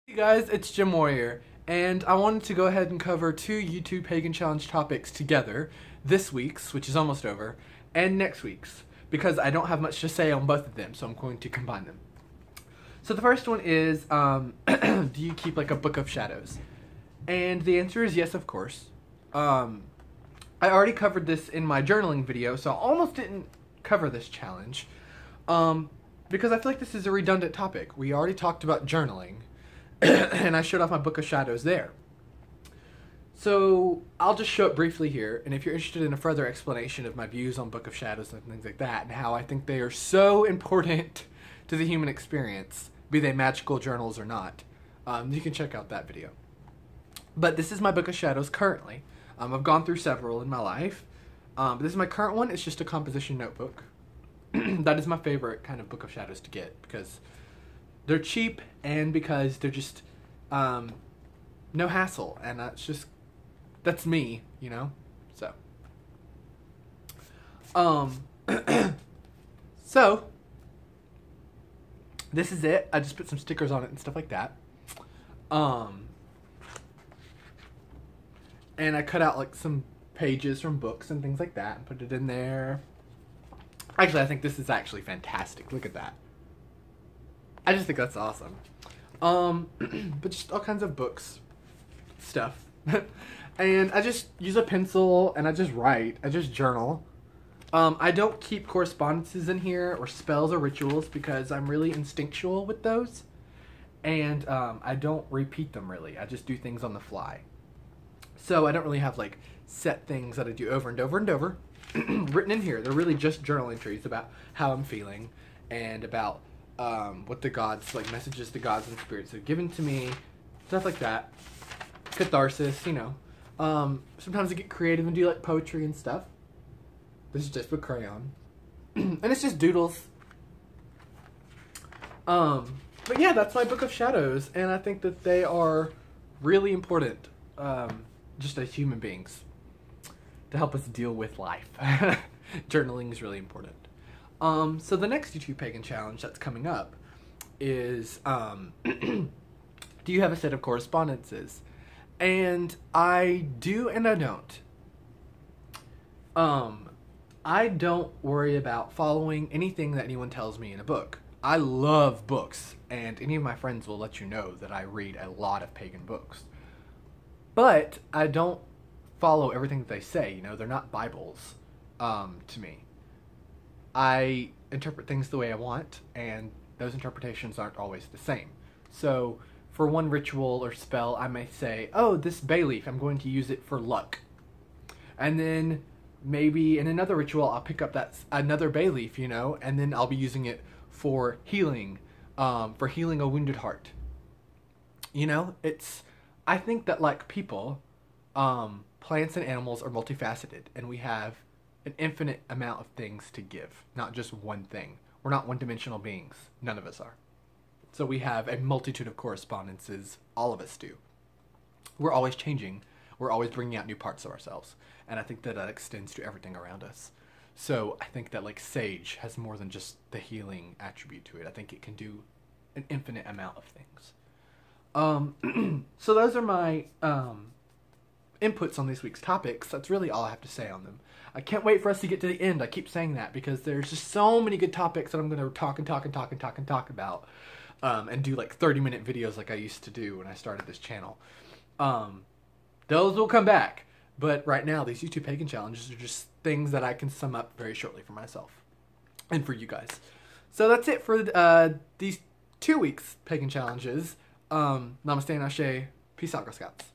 Hey guys, it's Jim Warrior, and I wanted to go ahead and cover two YouTube Pagan Challenge topics together, this week's, which is almost over, and next week's, because I don't have much to say on both of them, so I'm going to combine them. So the first one is, do you keep like a book of shadows? And the answer is yes, of course. I already covered this in my journaling video, so I almost didn't cover this challenge, because I feel like this is a redundant topic. We already talked about journaling. And I showed off my book of shadows there. So I'll just show it briefly here, and if you're interested in a further explanation of my views on book of shadows and things like that, and how I think they are so important to the human experience, be they magical journals or not, you can check out that video. But this is my book of shadows currently. I've gone through several in my life, but this is my current one. It's just a composition notebook. That is my favorite kind of book of shadows to get, because they're cheap, and because they're just no hassle, and that's me, you know. So so this is it. I just put some stickers on it and stuff like that. And I cut out like some pages from books and things like that and put it in there. Actually, I think this is actually fantastic. Look at that. I just think that's awesome. But just all kinds of books, stuff. And I just use a pencil and I just write. I just journal. I don't keep correspondences in here or spells or rituals because I'm really instinctual with those. And I don't repeat them really. I just do things on the fly. So I don't really have like set things that I do over and over and over written in here. They're really just journal entries about how I'm feeling and about what the gods, like messages the gods and spirits have given to me, stuff like that. Catharsis, you know. Sometimes I get creative and do like poetry and stuff. This is just with crayon. And it's just doodles. But yeah, that's my book of shadows, and I think that they are really important, just as human beings, to help us deal with life. Journaling is really important. So the next YouTube Pagan Challenge that's coming up is, do you have a set of correspondences? And I do and I don't. I don't worry about following anything that anyone tells me in a book. I love books, and any of my friends will let you know that I read a lot of pagan books. But I don't follow everything that they say, you know, they're not Bibles, to me. I interpret things the way I want, and those interpretations aren't always the same. So, for one ritual or spell, I may say, oh, this bay leaf, I'm going to use it for luck. And then, maybe in another ritual, I'll pick up another bay leaf, you know, and then I'll be using it for healing a wounded heart. You know, I think that like people, plants and animals are multifaceted, and we have an infinite amount of things to give, not just one thing. We're not one-dimensional beings. None of us are. So we have a multitude of correspondences. All of us do. We're always changing. We're always bringing out new parts of ourselves. And I think that extends to everything around us. So I think that like sage has more than just the healing attribute to it. I think it can do an infinite amount of things. So those are my inputs on this week's topics. That's really all I have to say on them. I can't wait for us to get to the end. I keep saying that because there's just so many good topics that I'm going to talk about, and do like 30-minute videos like I used to do when I started this channel. Those will come back, but right now these YouTube Pagan Challenges are just things that I can sum up very shortly for myself and for you guys. So that's it for these 2 weeks Pagan Challenges. Namaste and Ashe. Peace out, Girl Scouts.